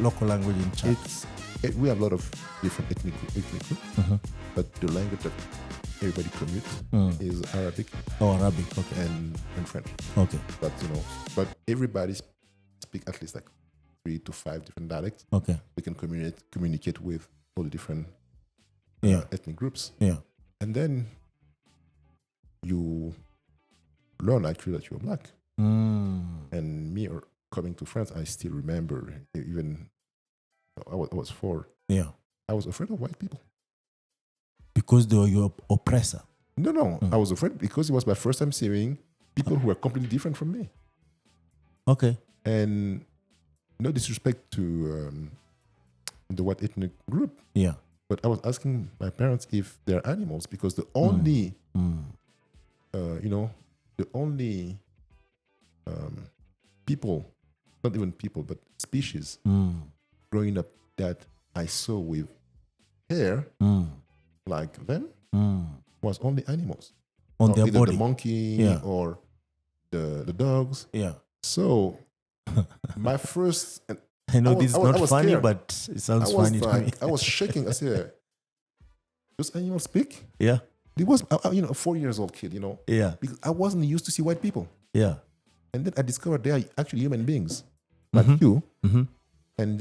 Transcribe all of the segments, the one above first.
local language in Chad? We have a lot of different ethnic groups, but the language that everybody commutes is Arabic. Oh, Arabic. Okay. And French. Okay. But everybody speak at least like 3 to 5 different dialects. Okay. We can communicate with all the different ethnic groups. Yeah. And then you learn actually that you're black. And me coming to France, I still remember, even I was 4. Yeah. I was afraid of white people. Because they were your oppressor? No. I was afraid because it was my first time seeing people who were completely different from me. Okay. And no disrespect to the white ethnic group. Yeah. But I was asking my parents if they're animals, because the only, the only people, not even people, but species growing up that I saw with hair like them was only animals. On their either body. The monkey or the dogs. Yeah. So my first... I know this is not funny, scared. but it sounds funny to me. I was shaking. I said, "Those animals speak?" Yeah. It was, a 4-year-old kid, Yeah. because I wasn't used to see white people. Yeah. And then I discovered they are actually human beings, like you, and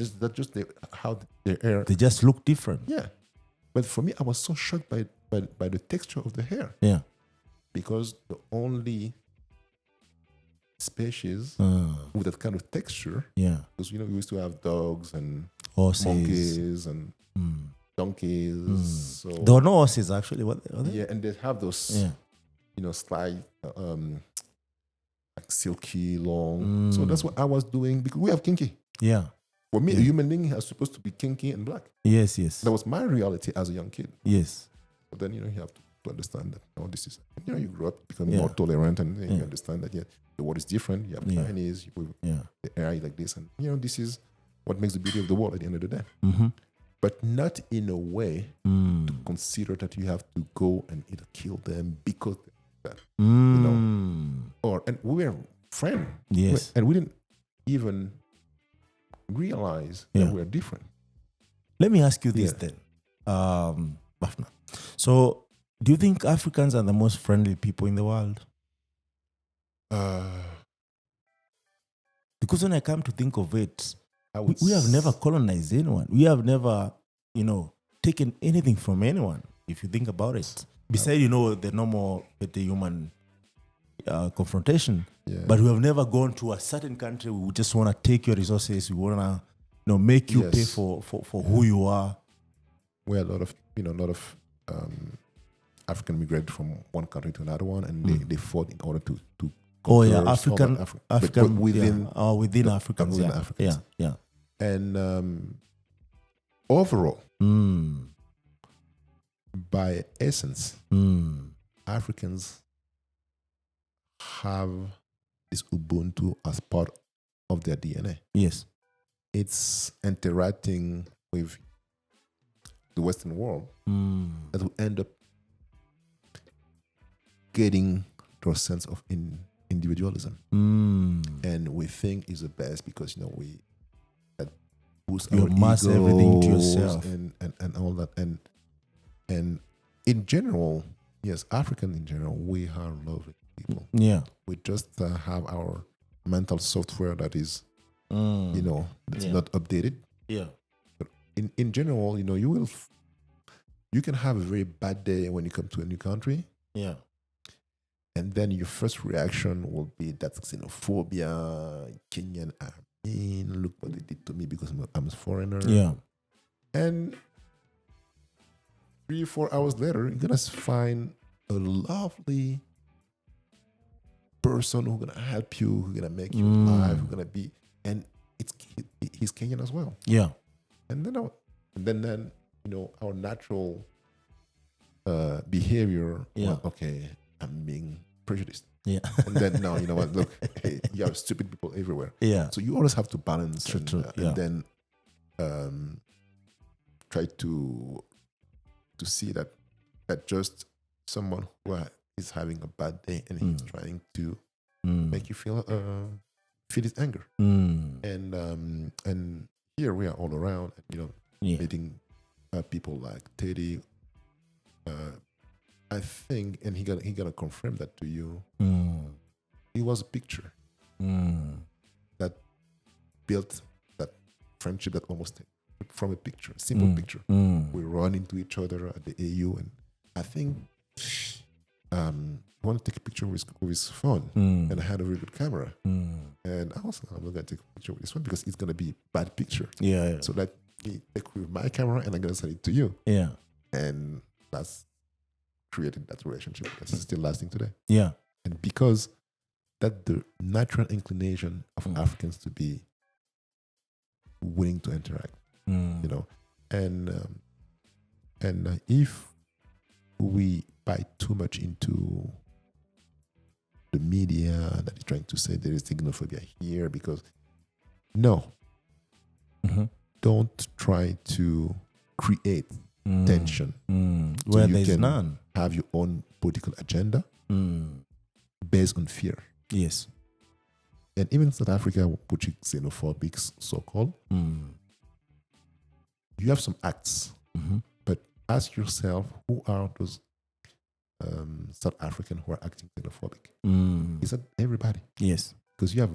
how their hair. They just look different. Yeah. But for me, I was so shocked by the texture of the hair. Yeah. Because the only species with that kind of texture. Yeah. Because we used to have dogs and horses, monkeys and donkeys. So there were no horses actually. What are they? Yeah, and they have those slight like silky long. So that's what I was doing, because we have kinky. Yeah. For me, a human being is supposed to be kinky and black. Yes. That was my reality as a young kid. Yes. But then you have to understand that this is, you grow up becoming more tolerant, and then you understand that the world is different. You have Chinese, the air like this, and this is what makes the beauty of the world at the end of the day. But not in a way to consider that you have to go and either kill them because that, and we were friends. Yes. And we didn't even realize that we are different. Let me ask you this then, Bapna. So, do you think Africans are the most friendly people in the world? Because when I come to think of it, we have never colonized anyone. We have never, taken anything from anyone, if you think about it. Besides, the normal with the human confrontation. Yeah. But we have never gone to a certain country. We just want to take your resources. We want to, make you pay for who you are. We had a lot of African migrated from one country to another one, and they fought in order to African within Africans. Within Africans. Yeah. And overall, by essence, Africans have this Ubuntu as part of their DNA. Yes. It's interacting with the Western world that will end up getting to a sense of individualism. And we think is the best because, we boost our mass egos everything to yourself. And all that. And in general, yes, African in general, we are lovely people. Yeah. We just have our mental software that is, that's not updated. Yeah. But in general, you can have a very bad day when you come to a new country. Yeah. And then your first reaction will be that xenophobia, Kenyan, look what they did to me because I'm a foreigner. Yeah. And 3-4 hours later, you're going to find a lovely person who's going to help you, who's going to make you alive, who's going to be, and he's Kenyan as well. Yeah. And then our natural behavior, okay, I'm being prejudiced. Yeah. And then now, look, hey, you have stupid people everywhere. Yeah. So you always have to balance and then try to see that just someone who is having a bad day and he's trying to make you feel his anger. And here we are all around, meeting people like Teddy. I think, and he gonna confirm that to you. It was a picture that built that friendship that almost from a picture, simple picture. We run into each other at the AU, and I think I want to take a picture with his phone, and I had a really good camera. And I was I'm not gonna take a picture with this one because it's gonna be a bad picture. Yeah. So that me take with my camera and I'm gonna send it to you. Yeah. And that's created that relationship that's still lasting today. Yeah. And because that the natural inclination of Africans to be willing to interact, and if we buy too much into the media that is trying to say there is xenophobia here, because don't try to create tension where you there's can none. Have your own political agenda based on fear. Yes. And even South Africa, which is xenophobic, so-called, you have some acts, but ask yourself, who are those South Africans who are acting xenophobic? Is that everybody? Yes. Because you have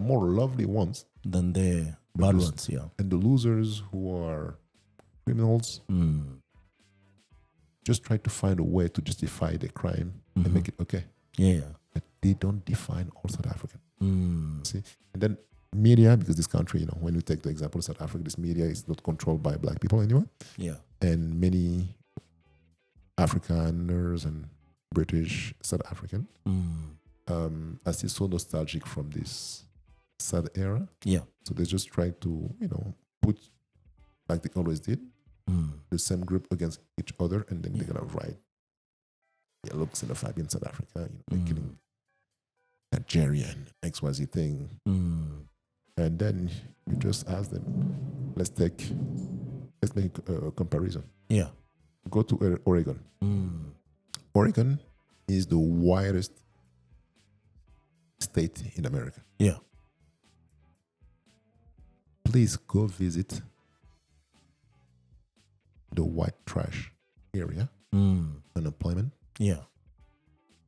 more lovely ones than the bad ones, yeah. And the losers who are criminals just try to find a way to justify the crime and make it okay. Yeah. But they don't define all South African. See? And then media, because this country, when you take the example of South Africa, this media is not controlled by black people anymore. Yeah. And many Afrikaners and British South African are still so nostalgic from this sad era. Yeah. So they just try to, put, like they always did, the same group against each other, and then they're gonna write, look, xenophobia in South Africa, they're killing Nigerian XYZ thing. And then you just ask them, let's make a comparison. Yeah. Go to Oregon. Oregon is the widest state in America. Yeah. Please go visit the white trash area. Unemployment. Yeah.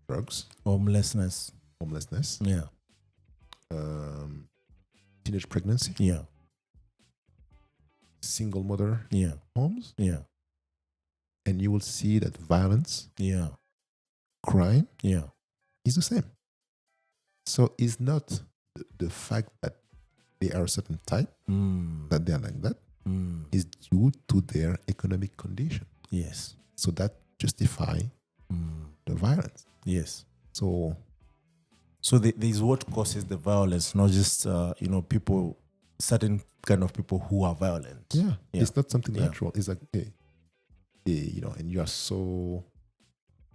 Drugs. Homelessness. Yeah. Teenage pregnancy. Yeah. Single mother. Yeah. Homes. Yeah. And you will see that violence. Yeah. Crime. Yeah. Is the same. So it's not the fact that they are a certain type, that they are like that, is due to their economic condition. Yes. So that justify the violence. Yes. So there's what causes the violence, not just people, certain kind of people who are violent. Yeah. It's not something natural. It's like, and you are so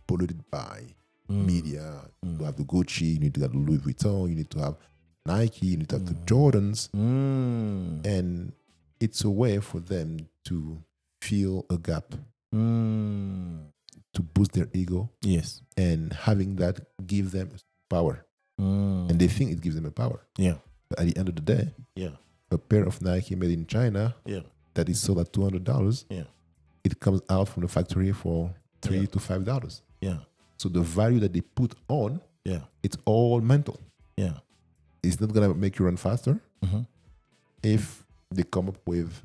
polluted by media. You have the Gucci, you need to have the Louis Vuitton, you need to have Nike, you need to have the Jordans. And it's a way for them to fill a gap, to boost their ego. Yes. And having that give them power. And they think it gives them a power. Yeah. But at the end of the day, a pair of Nike made in China that is sold at $200, it comes out from the factory for $3 to $5. Yeah. So the value that they put on, it's all mental. Yeah. It's not gonna make you run faster. If they come up with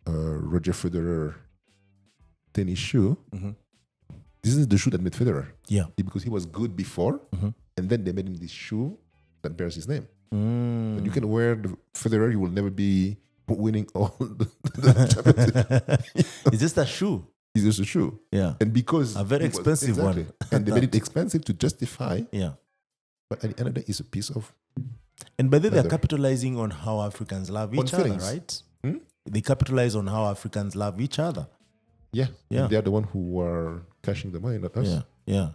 a Roger Federer tennis shoe, this is the shoe that made Federer. Yeah. Because he was good before, and then they made him this shoe that bears his name. And you can wear the Federer, you will never be winning all the championships. It's just a shoe. It's just a shoe. Yeah. And because a very expensive one. And they made it expensive to justify. Yeah. But at the end of the day, it's a piece of. And by the way, they're capitalizing on how Africans love each other, right? They capitalize on how Africans love each other. Yeah. Yeah. They're the one who are cashing the money, not us. Yeah.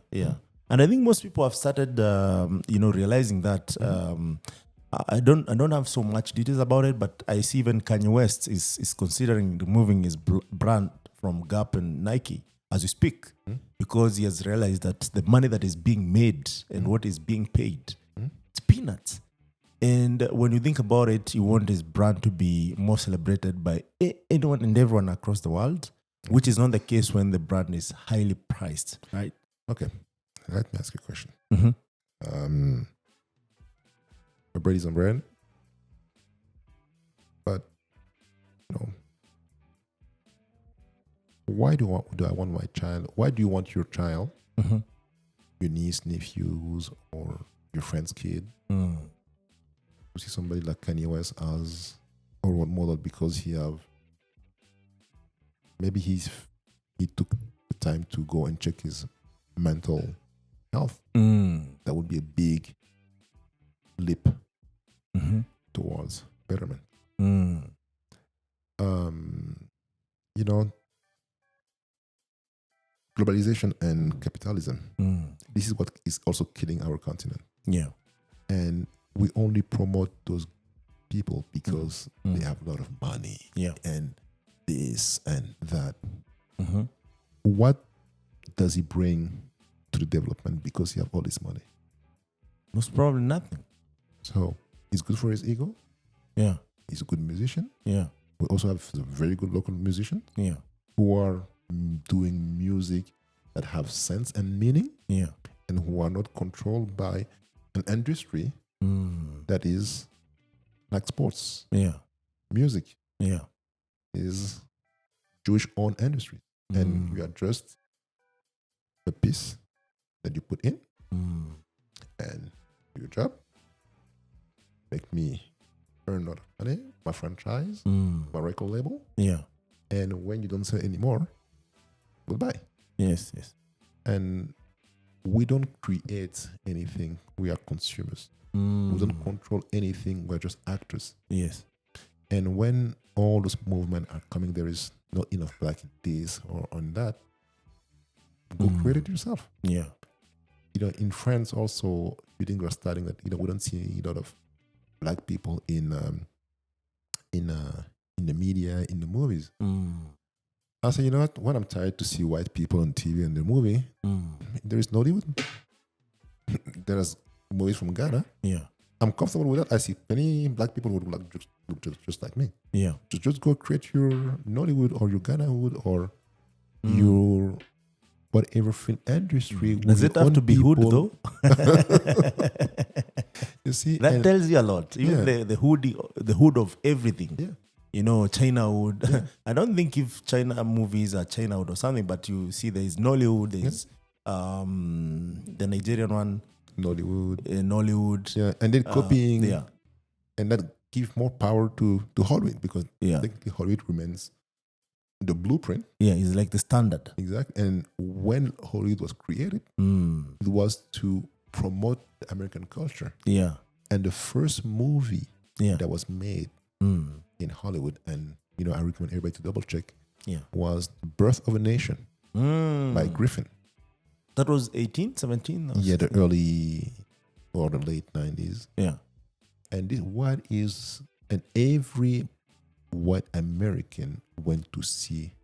And I think most people have started, realizing that. I don't have so much details about it, but I see even Kanye West is considering removing his brand from Gap and Nike as we speak, because he has realized that the money that is being made and what is being paid, it's peanuts. And when you think about it, you want this brand to be more celebrated by anyone and everyone across the world, which is not the case when the brand is highly priced, right? Okay. Let me ask you a question. Mm-hmm. My bread is on bread, but why do I want my child? Why do you want your child, your niece, nephews, or your friend's kid, to see somebody like Kanye West as a role model because he took the time to go and check his mental health? That would be a big leap towards betterment. Globalization and capitalism. This is what is also killing our continent. Yeah. And we only promote those people because they have a lot of money. Yeah. And this and that. What does he bring to the development because he have all this money? Most probably nothing. So he's good for his ego. Yeah. He's a good musician. Yeah. We also have very good local musicians. Yeah. Who are doing music that have sense and meaning. Yeah. And who are not controlled by an industry that is like sports. Yeah. Music. Yeah. Is Jewish-owned industry. And we are just a piece that you put in and do your job. Make me earn a lot of money, my franchise, my record label. Yeah. And when you don't sell anymore, goodbye. Yes, yes. And we don't create anything. We are consumers. We don't control anything. We're just actors. Yes. And when all those movements are coming, there is not enough black in this or on that. Go create it yourself. Yeah. In France also, you think we're starting that. We don't see a lot of black people in the media, in the movies. I say, you know what? When I'm tired to see white people on TV and the movie, there is Nollywood. There's movies from Ghana. Yeah. I'm comfortable with that. I see many black people who look just like me. Yeah. Just go create your Nollywood or your Ghanawood or your whatever film industry. Does it have to be hood though? You see, that tells you a lot. Even the hood of everything. Yeah. Chinawood. Yeah. I don't think if China movies are Chinawood or something, but you see there's Nollywood, there's the Nigerian one. Nollywood. Yeah, and then copying. Yeah. And that gives more power to Hollywood because Hollywood remains the blueprint. Yeah, it's like the standard. Exactly. And when Hollywood was created, it was to promote the American culture. Yeah. And the first movie that was made in Hollywood, and I recommend everybody to double check, was The Birth of a Nation by Griffin. That was 17? Yeah, the early or the late 90s. Yeah. And every white American went to see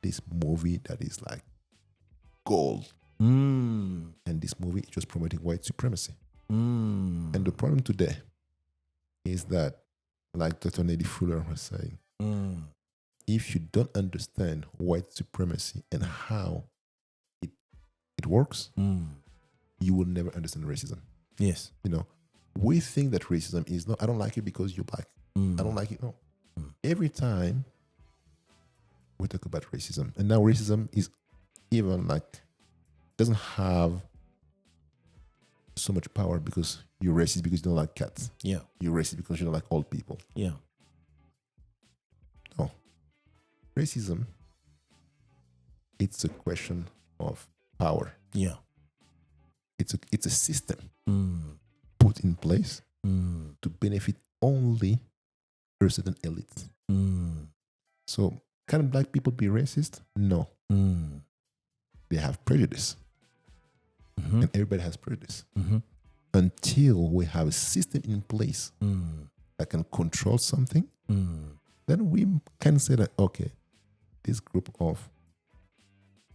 this movie that is like gold. And this movie is just promoting white supremacy. And the problem today is that, like Dr. Nelly Fuller was saying, if you don't understand white supremacy and how it works, you will never understand racism. Yes. We think that racism is I don't like it because you're black. I don't like it. No. Every time we talk about racism, and now racism is even doesn't have so much power because you're racist because you don't like cats. Yeah. You're racist because you don't like old people. Yeah. No. Racism, it's a question of power. Yeah. It's a system put in place to benefit only a certain elite. So can black people be racist? No. They have prejudice. And everybody has prejudice. Until we have a system in place that can control something, then we can say that, okay, this group of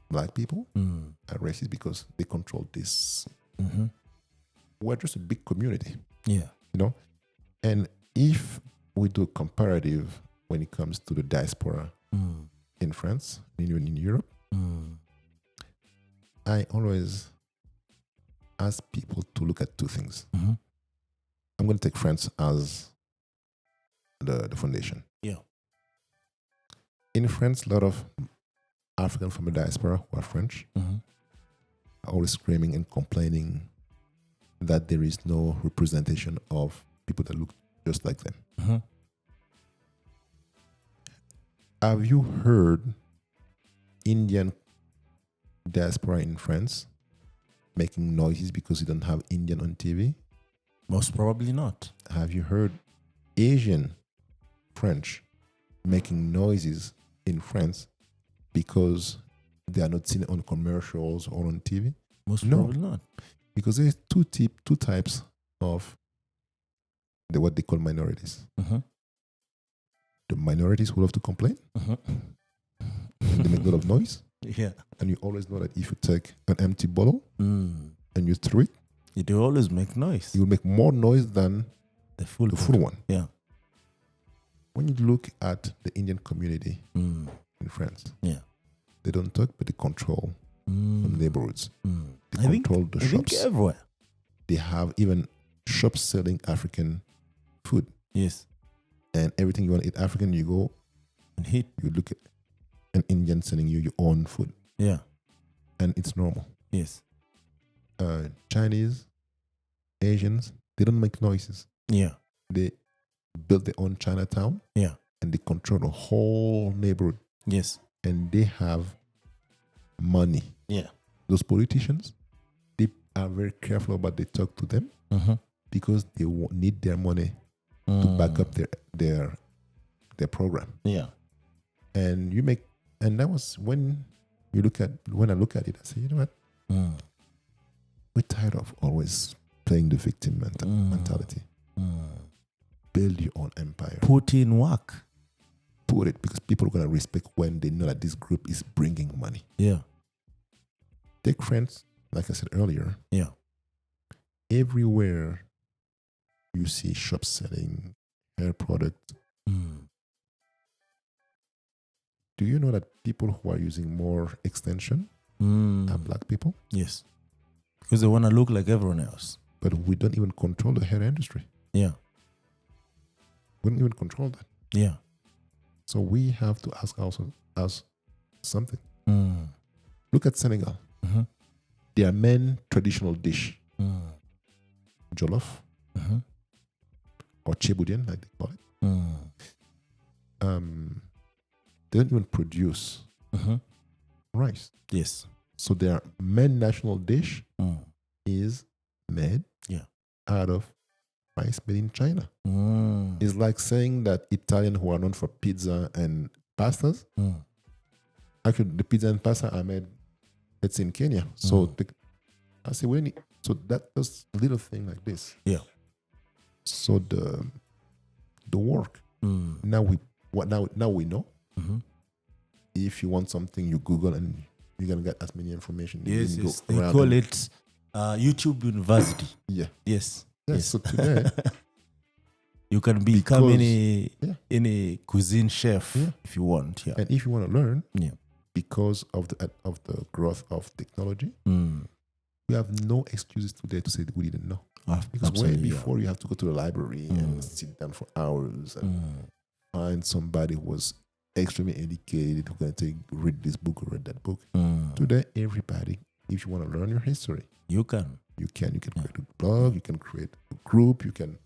black people are racist because they control this. We're just a big community. Yeah. And if we do a comparative when it comes to the diaspora in France, even in Europe, I always ask people to look at two things. I'm going to take France as the foundation. Yeah. In France, a lot of Africans from the diaspora who are French are always screaming and complaining that there is no representation of people that look just like them. Have you heard Indian diaspora in France making noises because you don't have Indian on TV? Most probably not. Have you heard Asian French making noises in France because they are not seen on commercials or on TV? Most probably not. Because there's two types of what they call minorities. The minorities who love to complain. And they make a lot of noise. Yeah. And you always know that if you take an empty bottle and you throw it, it will always make noise. You will make more noise than the full one. Yeah. When you look at the Indian community in France, they don't talk, but they control the neighborhoods. They control the shops. I think everywhere. They have even shops selling African food. Yes. And everything you want to eat African, you go and hit. You look at an Indian selling you your own food. Yeah. And it's normal. Yes. Chinese, Asians, they don't make noises. Yeah. They build their own Chinatown. Yeah. And they control the whole neighborhood. Yes. And they have money. Yeah. Those politicians, they are very careful about they talk to them because they need their money to back up their program. Yeah. And that was when I look at it, I say, you know what? We're tired of always playing the victim mentality. Build your own empire. Put in work. Put it, because people are going to respect when they know that this group is bringing money. Yeah. Take France, like I said earlier. Yeah. Everywhere you see shops selling hair products. Do you know that people who are using more extension are black people? Yes. Because they want to look like everyone else. But we don't even control the hair industry. Yeah. We don't even control that. Yeah. So we have to ask ourselves something. Look at Senegal. Their main traditional dish, jollof, or cheboudian, like they call it. They don't even produce rice. Yes. So their main national dish is made out of rice made in China. It's like saying that Italian who are known for pizza and pastas, actually the pizza and pasta are made, it's in Kenya. So I say, so that's a little thing like this. Yeah. So the work, now we know. If you want something, you Google and you're going to get as many information. Yes. They call it YouTube University. Yeah. Yes. So today you can become any cuisine chef if you want. Yeah. And if you want to learn, because of the growth of technology, we have no excuses today to say that we didn't know. Because way before you have to go to the library and sit down for hours and find somebody who was extremely educated who can read this book or read that book. Today, everybody, if you want to learn your history, you can create a blog, you can create a group, you can,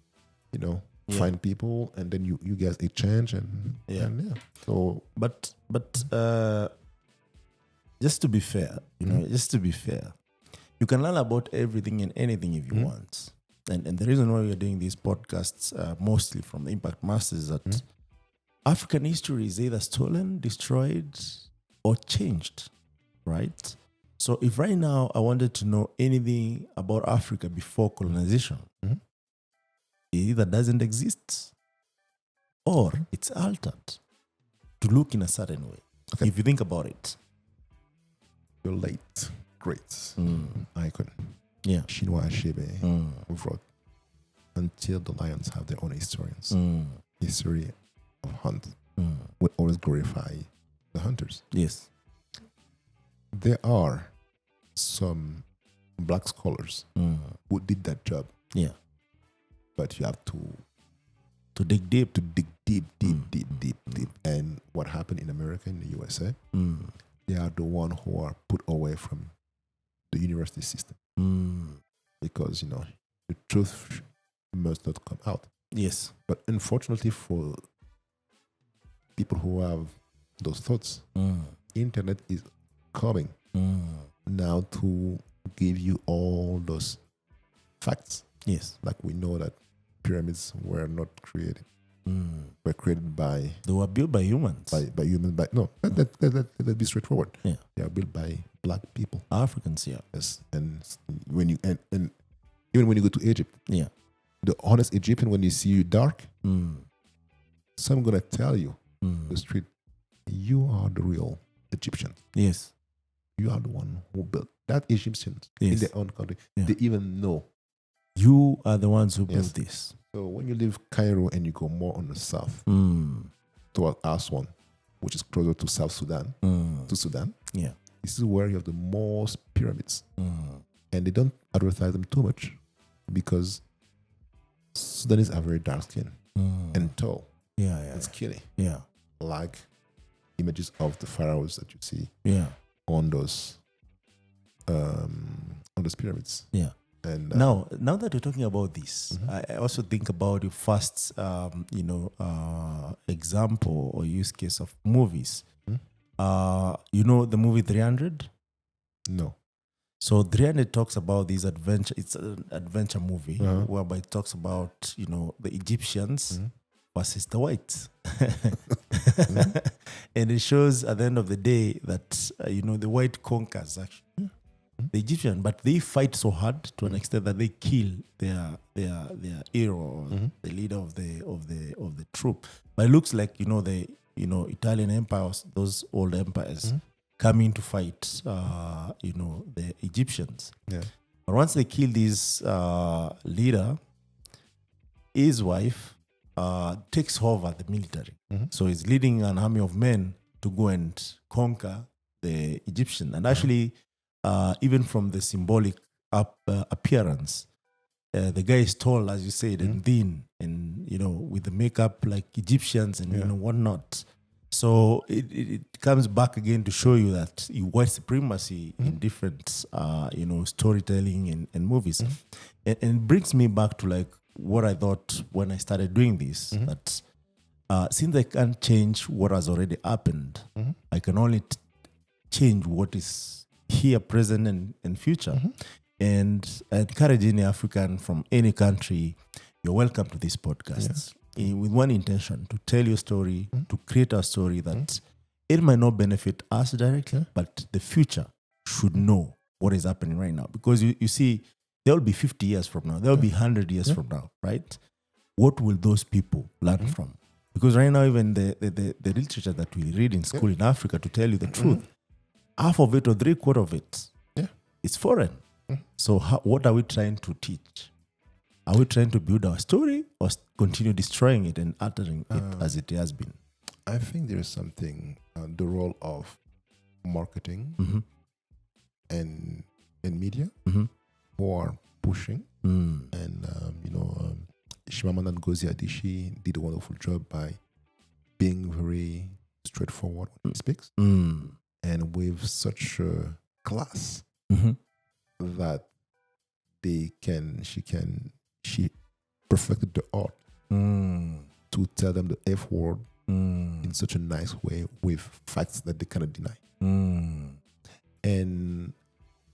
find people, and then you guys exchange and So, but just to be fair, you can learn about everything and anything if you want. And the reason why we are doing these podcasts mostly from the Impact Masters is that African history is either stolen, destroyed, or changed, right? So if right now I wanted to know anything about Africa before colonization, it either doesn't exist or it's altered to look in a certain way. Okay. If you think about it. Your late, great icon, Chinua Achebe, who wrote until the lions have their own historians. History of hunt will always glorify the hunters. Yes. There are some black scholars who did that job. Yeah. But you have to dig deep. deep. And what happened in America, in the USA, they are the one who are put away from the university system. Because, the truth must not come out. Yes. But unfortunately for people who have those thoughts, internet is coming now to give you all those facts. Yes. Like we know that pyramids were not created. Were created by... They were built by humans. By humans. Let's be straightforward. Yeah. They are built by black people. Africans, yeah. Yes. And when you and even when you go to Egypt, yeah, the honest Egyptian, when you see you dark, some gonna tell you the street, you are the real Egyptian. Yes. You are the one who built that Egyptians in their own country. Yeah. They even know. You are the ones who built this. So when you leave Cairo and you go more on the south, toward Aswan, which is closer to South Sudan, to Sudan, this is where you have the most pyramids. And they don't advertise them too much because Sudanese are very dark skinned and tall and skinny. Yeah. Like images of the pharaohs that you see on those pyramids. Yeah. And now that we're talking about this, I also think about your first, example or use case of movies. The movie 300? No. So 300 talks about this adventure. It's an adventure movie whereby it talks about, the Egyptians versus the whites. And it shows at the end of the day that, the white conquers actually. The Egyptian, but they fight so hard to an extent that they kill their hero, the leader of the troop. But it looks like the Italian empires, those old empires, coming to fight the Egyptians. Yeah. But once they kill this leader, his wife takes over the military. So he's leading an army of men to go and conquer the Egyptian. And actually, even from the symbolic appearance, the guy is tall, as you said, and thin, and with the makeup like Egyptians and whatnot. So it comes back again to show you that white supremacy in different storytelling and movies, and it brings me back to like what I thought when I started doing this, that since I can't change what has already happened, I can only change what is here, present, and future. And I encourage any African from any country, you're welcome to this podcast with one intention: to tell your story, to create a story that it might not benefit us directly, but the future should know what is happening right now. Because you see, there will be 50 years from now, there will be 100 years from now, right? What will those people learn from? Because right now, even the literature that we read in school in Africa, to tell you the truth, half of it or 3/4 of it is foreign. So what are we trying to teach? Are we trying to build our story or continue destroying it and altering it as it has been? I think there is something, the role of marketing and media who are pushing. And, Shimamanda Ngozi Adichie did a wonderful job by being very straightforward when he speaks. And with such a class that she perfected the art to tell them the F word in such a nice way with facts that they cannot deny. And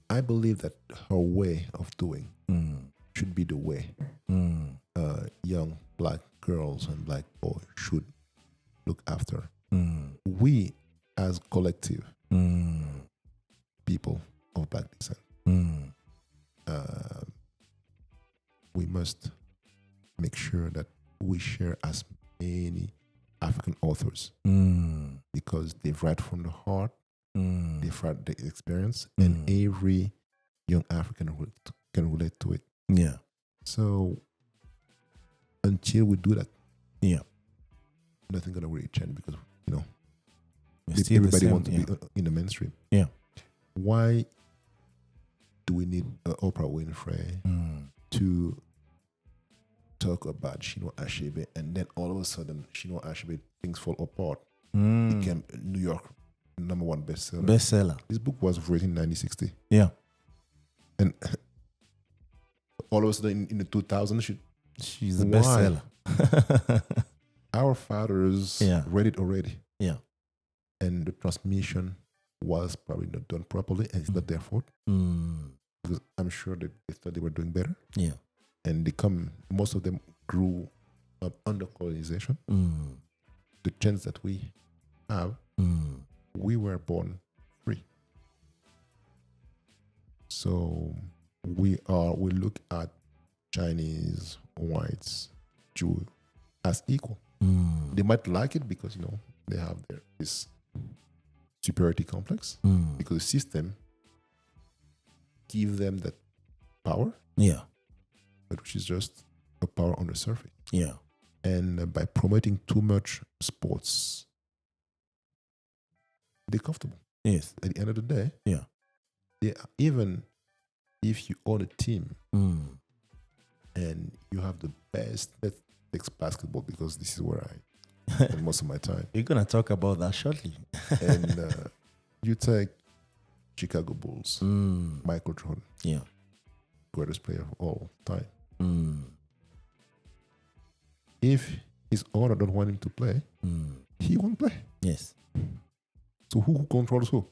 I believe that her way of doing should be the way young black girls and black boys should look after. We as collective people of black descent, we must make sure that we share as many African authors because they write from the heart, they write the experience, and every young African can relate to it. Yeah. So until we do that, nothing gonna really change because still everybody wants to be in the mainstream. Yeah. Why do we need Oprah Winfrey to talk about Chinua Achebe, and then all of a sudden Chinua Achebe things fall apart? Became New York #1 bestseller. This book was written in 1960. Yeah. And all of a sudden in the 2000s, she's a bestseller. Our fathers read it already. Yeah. And the transmission was probably not done properly, and it's not their fault. Because I'm sure they thought they were doing better. Yeah. And most of them grew up under colonization. The chance that we have, we were born free. So we look at Chinese, whites, Jew as equal. They might like it because they have this superiority complex because the system gives them that power. Yeah. But which is just a power on the surface. Yeah. And by promoting too much sports, they're comfortable. Yes. At the end of the day, even if you own a team and you have the best, let's take basketball because this is where I spend most of my time. We're going to talk about that shortly. And you take Chicago Bulls, Michael Jordan. Yeah. Greatest player of all time. If his owner don't want him to play, he won't play. Yes. So who controls who?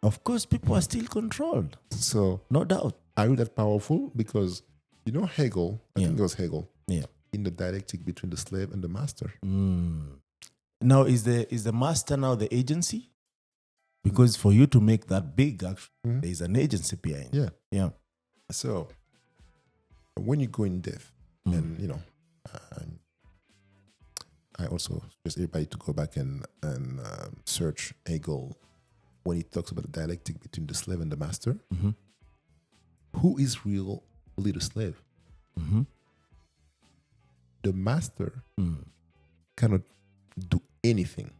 Of course, people are still controlled. So no doubt. Are you that powerful? Because Hegel, I think it was Hegel, in the dialectic between the slave and the master. Now, is the master now the agency? Because for you to make that big, actually, there is an agency behind. Yeah. Yeah. So when you go in depth, and I also suggest everybody to go back and search Hegel when he talks about the dialectic between the slave and the master. Who is really the slave? The master cannot do anything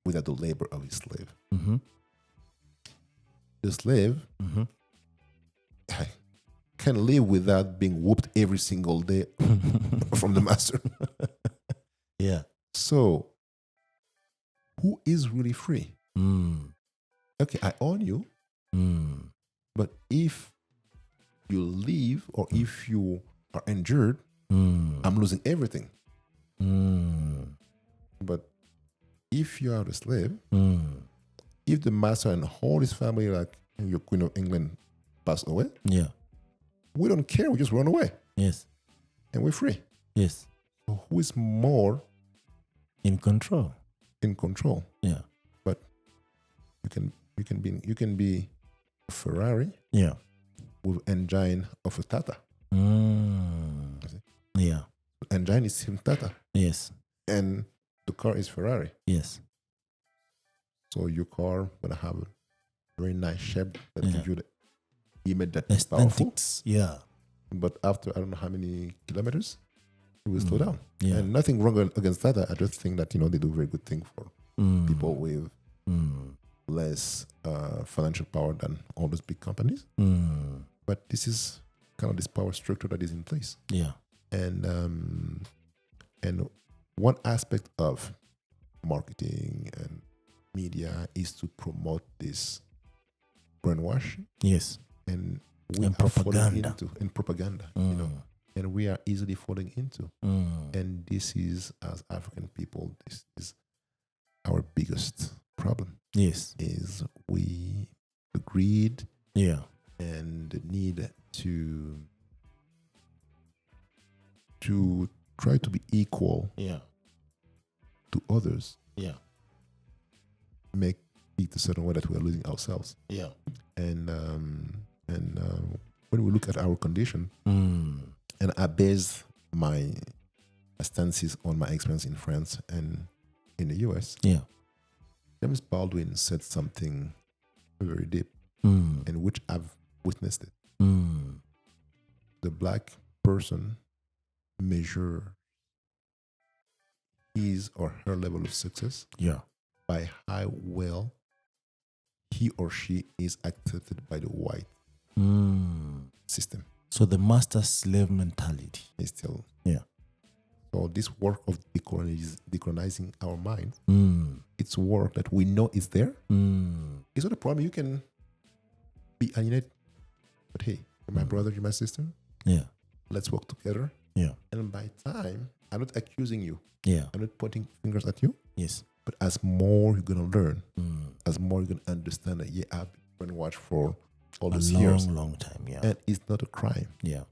without the labor of his slave. The slave can live without being whooped every single day from the master. Yeah. So, who is really free? Okay, I own you, but if you leave or if you are injured, I'm losing everything. But if you are the slave, if the master and all his family, like your Queen of England, pass away, we don't care. We just run away. Yes. And we're free. Yes. So who is more in control? In control. Yeah. But you can be a Ferrari. Yeah. With engine of a Tata. Yeah. Engine is same Tata. Yes. And the car is Ferrari. Yes. So your car gonna have a very nice shape that gives you the image that is aesthetics. Powerful. Yeah. But after I don't know how many kilometers, it will slow down. Yeah. And nothing wrong against Tata. I just think that they do a very good thing for people with less financial power than all those big companies. But this is kind of this power structure that is in place. Yeah. And one aspect of marketing and media is to promote this brainwashing. Yes. And we and are propaganda. falling propaganda, and we are easily falling into. And this is, as African people, this is our biggest problem. Yes. Is the greed. Yeah. And the need to try to be equal. Yeah. To others. Yeah. Make it a certain way that we are losing ourselves. Yeah. And when we look at our condition, and I base my stances on my experience in France and in the US. Yeah. James Baldwin said something very deep, in which I've witnessed it. The black person measure his or her level of success by how well he or she is accepted by the white system. So the master-slave mentality is still. Yeah. So this work of decolonizing our mind, it's work that we know is there. It's not a problem. You can be alienated, but hey, you're my brother, you're my sister. Yeah. Let's work together. Yeah. And by time, I'm not accusing you. Yeah. I'm not pointing fingers at you. Yes. But as more you're gonna learn, as more you're gonna understand that I've been watched for all those years. Long time, yeah. And it's not a crime. Yeah.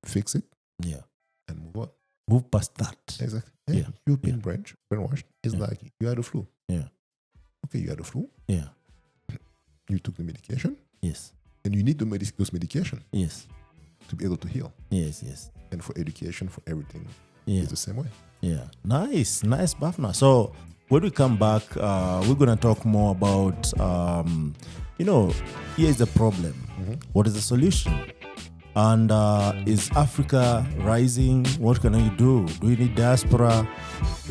Fix it. Yeah. And move on. Move past that. Exactly. Yeah. You've been brainwashed. It's like you had the flu. Yeah. Okay, you had the flu. Yeah. You took the medication. Yes. And you need those medication. Yes. To be able to heal. Yes, yes. And for education, for everything. Yeah. It's the same way. Yeah. Nice, Bapna. So when we come back, we're going to talk more about, here's the problem. What is the solution? And is Africa rising? What can we do? Do we need diaspora?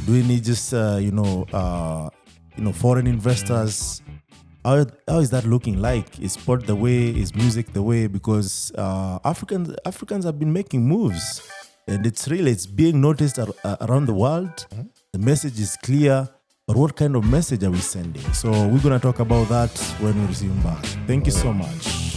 Do we need just, foreign investors? How is that looking like? Is sport the way? Is music the way? Because Africans have been making moves. And it's being noticed around the world. The message is clear, but what kind of message are we sending? So we're going to talk about that when we resume back. Thank you so much.